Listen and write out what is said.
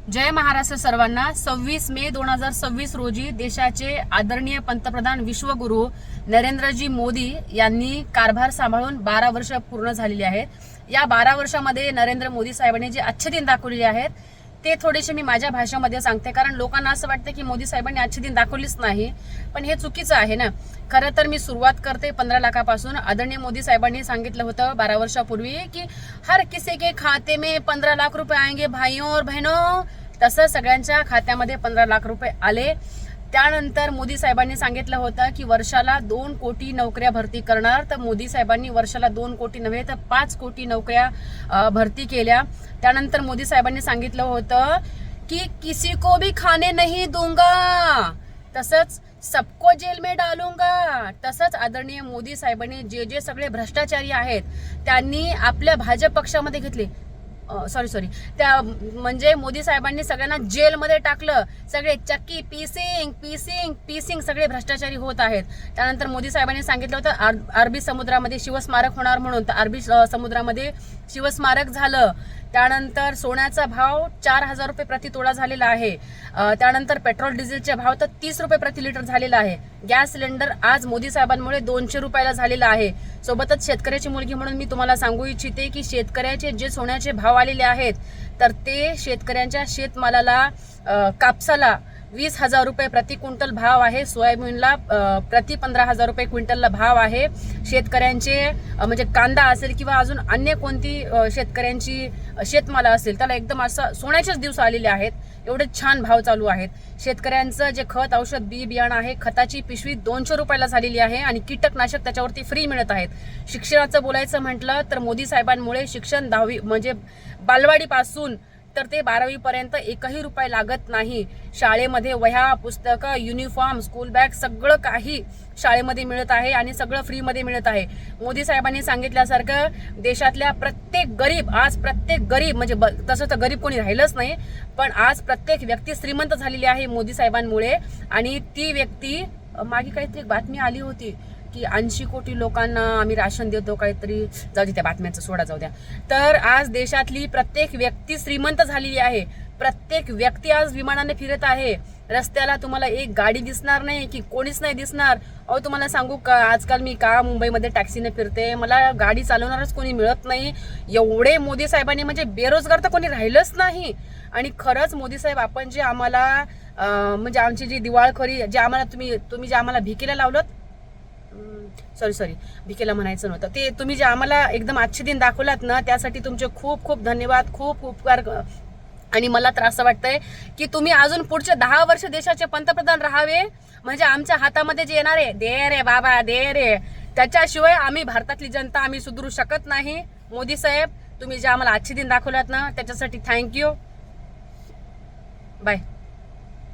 जय महाराष्ट्र सर्वांना। 26 मे 2026 रोजी देशाचे आदरणीय पंतप्रधान विश्वगुरु नरेंद्रजी मोदी यांनी कारभार सांभाळून 12 वर्ष पूर्ण झालेली आहेत। या 12 वर्षामध्ये नरेंद्र मोदी साहेबांनी जे अच्छे दिन दाखवलेले आहेत ते थोडेसे मी माझ्या भाषेमध्ये सांगते, कारण लोकांना असं वाटतं की मोदी साहेबांनी अच्छे दिन दाखवलीच नाही, पण हे चुकीचं आहे ना। खरं तर मी सुरुवात करते 15 लाखापासून। आदरणीय मोदी साहेबांनी सांगितलं होतं 12 वर्षापूर्वी की हर किसी के खाते में 15 लाख रुपये आएंगे भाइयों और बहनों। तसं सगळ्यांच्या खात्यामध्ये 15 लाख रुपये आले। त्यानंतर मोदी साहेबांनी सांगितलं होतं की वर्षाला 2 कोटी नोकऱ्या भरती करणार, तर मोदी साहेबांनी वर्षाला 2 कोटी नव्हे तर 5 कोटी नोकऱ्या भरती केल्या। त्यानंतर मोदी साहेबांनी सांगितलं होतं की किसी को भी खाने नहीं दूंगा, तसंच सबको जेल में डालूंगा। तसंच आदरणीय मोदी साहेबांनी जे जे सगळे भ्रष्टाचारी आहेत त्यांनी आपल्या भाजप पक्षामध्ये घेतले। सॉरी त्या म्हणजे मोदी साहेबांनी सगळ्यांना जेलमध्ये टाकलं। सगळे चक्की पीसिंग सगळे भ्रष्टाचारी होत आहेत। त्यानंतर मोदी साहेबांनी सांगितलं होतं अरबी समुद्रामध्ये शिवस्मारक होणार म्हणून, तर अरबी समुद्रामध्ये शिवस्मारक झालं। त्यानंतर सोन्याचा भाव 4000 रुपये प्रति तोळा झालेला आहे। त्यानंतर पेट्रोल डिझेलचे भाव तर 30 रुपये प्रति लिटर झालेला आहे। गॅस सिलेंडर आज मोदी साहेबांमुळे 200 रुपयाला झालेला आहे। सोबतच शेतकऱ्याची मुलगी म्हणून मी तुम्हाला सांगू इच्छिते की शेतकऱ्याचे जे सोन्याचे भाव आलेले आहेत तर ते शेतकऱ्यांच्या शेतमालाला कापसाला 20,000 रुपये प्रति क्विंटल भाव आहे। सोयाबीनला प्रति 15,000 रुपये क्विंटलला भाव आहे। शेतकऱ्यांचे म्हणजे कांदा असेल किंवा अजून अन्य कोणती शेतकऱ्यांची शेतमाला असेल त्याला एकदम असं सोन्याचेच दिवस आलेले आहेत। एवढे छान भाव चालू आहेत। शेतकऱ्यांचं जे खत औषध बी बियाणं आहे, खताची पिशवी 200 रुपयाला झालेली आहे आणि कीटकनाशक त्याच्यावरती फ्री मिळत आहेत। शिक्षणाचं बोलायचं म्हटलं तर मोदी साहेबांमुळे शिक्षण 10वी म्हणजे बालवाडीपासून तर ते 12वी पर्यंत एकही रुपये लागत नाही। शाळेमध्ये वह्या, पुस्तकं, युनिफॉर्म, स्कूल बॅग सगळं काही शाळेमध्ये मिळत आहे आणि सगळं फ्रीमध्ये मिळत आहे। मोदी साहेबांनी सांगितल्यासारखं देशातल्या प्रत्येक गरीब म्हणजे तसं तर गरीब कोणी राहिलंच नाही, पण आज प्रत्येक व्यक्ती श्रीमंत झालेली आहे मोदी साहेबांमुळे। आणि ती व्यक्ती मागे काहीतरी एक बातमी आली होती की 80 कोटी लोकांना आम्ही राशन देतो, काहीतरी जाऊ दे त्या बातम्यांचं सोडा, जाऊ द्या। तर आज देशातली प्रत्येक व्यक्ती श्रीमंत झालेली आहे। प्रत्येक व्यक्ती आज विमानाने फिरत आहे। रस्त्याला तुम्हाला एक गाडी दिसणार नाही की कोणीच नाही दिसणार। अहो तुम्हाला सांगू का, आजकाल मी का मुंबईमध्ये टॅक्सीने फिरते, मला गाडी चालवणारच कोणी मिळत नाही। एवढे मोदी साहेबांनी म्हणजे बेरोजगार तर कोणी राहिलंच नाही। आणि खरंच मोदी साहेब, आपण जे आम्हाला म्हणजे आमची जी दिवाळखोरी जे आम्हाला तुम्ही जे आम्हाला भिकेला लावलं, सॉरी भिकेला म्हणायचं नव्हतं, ते तुम्ही जे आम्हाला एकदम अच्छे दिन दाखवलात ना, त्यासाठी तुमचे खूप खूप धन्यवाद, खूप उपकार। आणि मला तर असं वाटतंय की तुम्ही अजून पुढचे 10 वर्ष देशाचे पंतप्रधान राहावे, म्हणजे आमच्या हातामध्ये जे येणार आहे दे रे बाबा दे रे, त्याच्याशिवाय आम्ही भारतातली जनता आम्ही सुधरू शकत नाही। मोदी साहेब, तुम्ही जे आम्हाला अच्छे दिन दाखवलात ना त्याच्यासाठी थँक्यू, बाय।